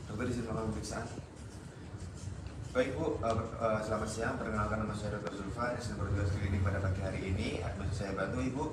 Dokter izin melakukan pemeriksaan. Baik Bu, selamat siang. Perkenalkan nama saya Dr. Zulfan, yang bertugas di klinik pada pagi hari ini. Bisa saya bantu Ibu?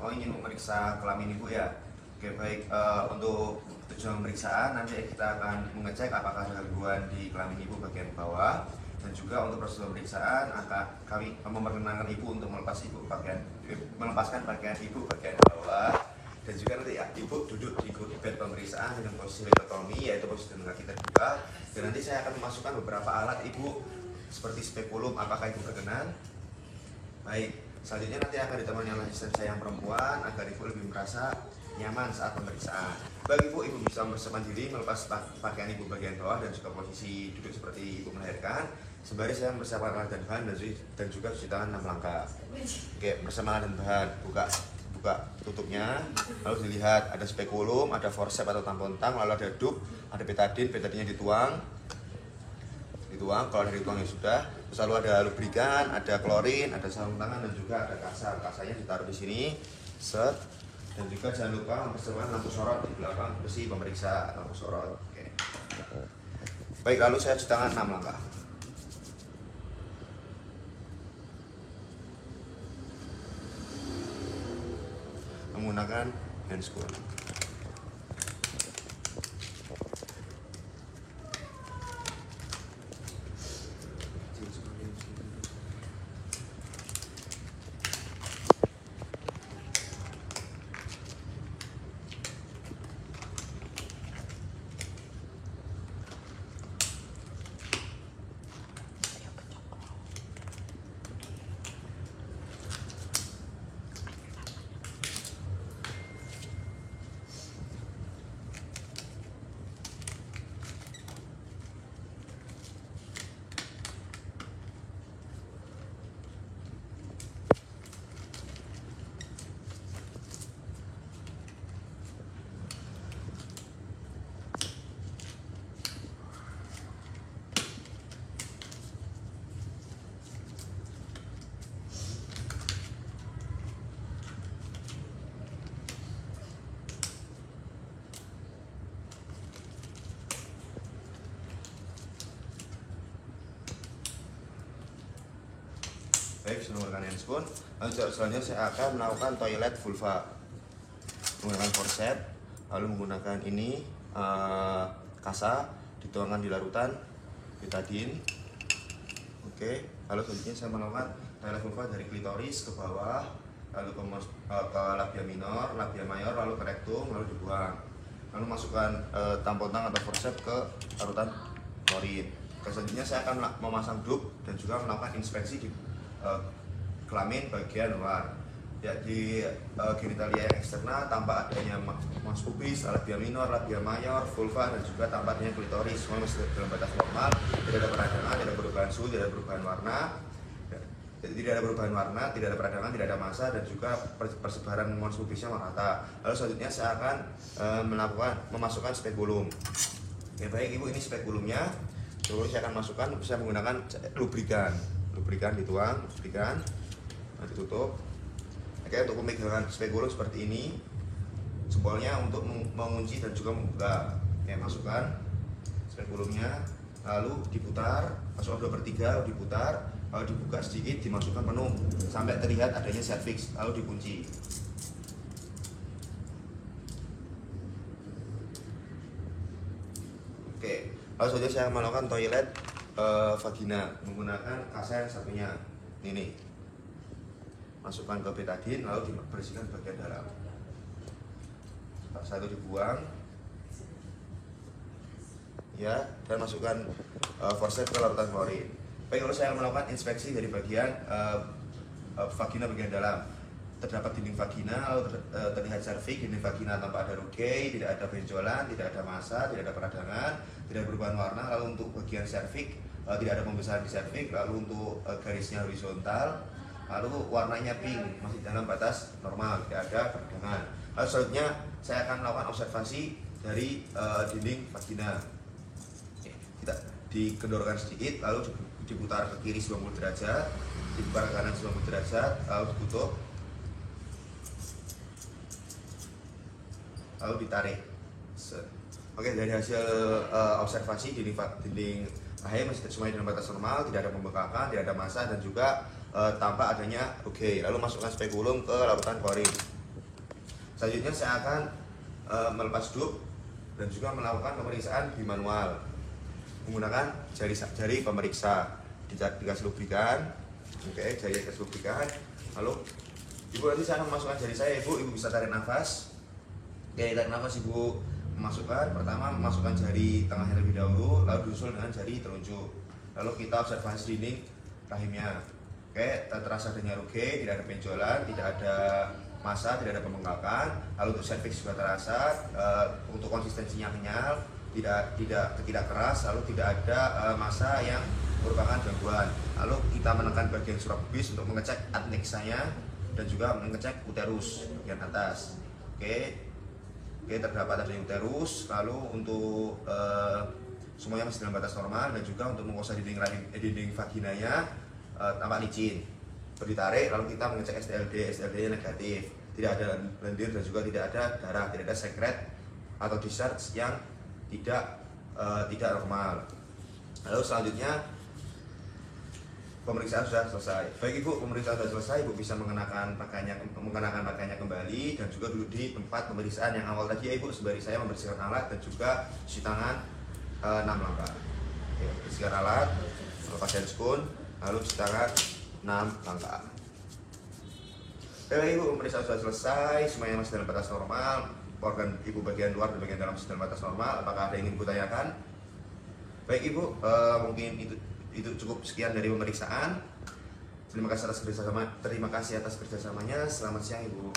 Oh, ingin memeriksa kelamin Ibu ya? Oke baik, untuk tujuan pemeriksaan nanti kita akan mengecek apakah ada gangguan di kelamin Ibu bagian bawah. Dan juga untuk proses pemeriksaan akan kami memperkenalkan Ibu untuk melepaskan pakaian Ibu bagian bawah. Dan juga nanti ya, Ibu duduk di bed pemeriksaan dengan posisi letotomi, yaitu posisi dengan kaki terbuka. Dan nanti saya akan memasukkan beberapa alat Ibu seperti spekulum. Apakah Ibu berkenan? Baik, selanjutnya nanti akan ditemani oleh asisten saya yang perempuan agar Ibu lebih merasa nyaman saat pemeriksaan. Bagi Ibu bisa mempersiapkan diri melepas pakaian Ibu bagian bawah dan juga posisi duduk seperti Ibu melahirkan. Sembari saya mempersiapkan alat dan bahan dan juga cuci tangan 6 langkah. Oke, bersama alat dan bahan, buka tutupnya, lalu dilihat ada spekulum, ada forceps atau tampon tang, lalu ada dup, ada betadinnya dituang. Kalau dari tuang ya sudah. Terus lalu ada lubrikan, ada klorin, ada sarung tangan dan juga ada kasanya ditaruh di sini. Set. Dan juga jangan lupa mempersiapkan lampu sorot di belakang besi pemeriksa lampu sorot. Oke. Baik, lalu saya cuci tangan 6 langkah. Menggunakan handscoon. Baik, sudah menggunakan handscoon. Lalu selanjutnya saya akan melakukan toilet vulva menggunakan forceps, lalu menggunakan ini kasa dituangkan di larutan betadin. Oke, lalu selanjutnya saya melakukan toilet vulva dari klitoris ke bawah, lalu ke labia minor, labia mayor, lalu ke rektum, lalu dibuang. Lalu masukkan tampon tang atau forceps ke larutan klorin. Selanjutnya saya akan memasang dup dan juga melakukan inspeksi di kelamin bagian luar. Ya, di genitalia yang eksterna tampak adanya mas pubis, labia minor, labia mayor, vulva dan juga tampak adanya klitoris. Semua masih dalam batas normal, tidak ada peradangan, tidak ada perubahan suhu, tidak ada perubahan warna. Tidak ada perubahan warna, tidak ada peradangan, tidak ada massa dan juga persebaran mons pubisnya merata. Lalu selanjutnya saya akan memasukkan spekulum. Ya baik Ibu, ini spekulumnya. Terus saya akan masukkan, saya menggunakan lubrikan dituang, ditutup. Oke, untuk pemegangan spekulum seperti ini, jempolnya untuk mengunci dan juga membuka. Oke, masukkan spekulumnya, lalu diputar, masukkan 2/3, lalu diputar, lalu dibuka sedikit, dimasukkan penuh sampai terlihat adanya cervix, lalu dikunci. Oke, lalu saja saya melakukan toilet vagina menggunakan kasa yang satunya ini. Masukkan ke betadin lalu dibersihkan bagian dalam. Satu dibuang ya, dan masukkan forceps ke larutan klorin. Baik, lalu saya melakukan inspeksi dari bagian vagina bagian dalam. Terdapat dinding vagina, lalu terlihat cervix, dinding vagina tanpa ada rugae, tidak ada benjolan, tidak ada massa, tidak ada peradangan, tidak ada perubahan warna. Lalu untuk bagian cervix tidak ada pembesaran di cervix, lalu untuk garisnya horizontal, lalu warnanya pink, masih dalam batas normal, tidak ada peradangan. Lalu selanjutnya saya akan melakukan observasi dari dinding vagina. Kita dikendorkan sedikit, lalu diputar ke kiri 90 derajat, diputar ke kanan 90 derajat, lalu ditutup. lalu ditarik. Set. Oke, dari hasil observasi dinding rahim masih semuanya dalam batas normal, tidak ada pembengkakan, tidak ada massa, dan juga tanpa adanya oke. Lalu masukkan spekulum ke larutan klorin. Selanjutnya saya akan melepas dup dan juga melakukan pemeriksaan bimanual menggunakan jari pemeriksa. Dikasih lubrikan, oke, jari dikasih lubrikan. Lalu ibu nanti saya akan memasukkan jari saya, ibu bisa tarik nafas. Oke, tarik nafas ibu. Memasukkan, pertama memasukkan jari tengah terlebih dahulu, lalu disusul dengan jari telunjuk. Lalu kita observasi dinding rahimnya. Oke, terasa adanya ruge, tidak ada benjolan, tidak ada massa, tidak ada pembengkakan. Lalu untuk cervix juga terasa, untuk konsistensinya kenyal, tidak keras, lalu tidak ada massa yang merupakan gangguan. Lalu kita menekan bagian surat pubis untuk mengecek adnexanya dan juga mengecek uterus bagian atas. Oke, terdapat adanya uterus. Lalu untuk semuanya masih dalam batas normal, dan juga untuk menguasai dinding vaginanya tampak licin. Ditarik, lalu kita mengecek STLD-nya negatif, tidak ada lendir dan juga tidak ada darah, tidak ada sekret atau discharge yang tidak normal. Lalu selanjutnya pemeriksaan sudah selesai. Baik ibu, pemeriksaan sudah selesai, ibu bisa mengenakan pakaiannya kembali dan juga duduk di tempat pemeriksaan yang awal tadi ya ibu, sembari saya membersihkan alat dan juga cuci tangan 6 langkah. Oke, bersihkan alat, lepas handscoon, lalu cuci tangan 6 langkah. Baik ibu, pemeriksaan sudah selesai, semuanya masih dalam batas normal. Organ ibu bagian luar dan bagian dalam masih dalam batas normal. Apakah ada yang ingin ibu tanyakan? Baik ibu, mungkin itu cukup sekian dari pemeriksaan. Terima kasih atas kerjasamanya. Selamat siang ibu.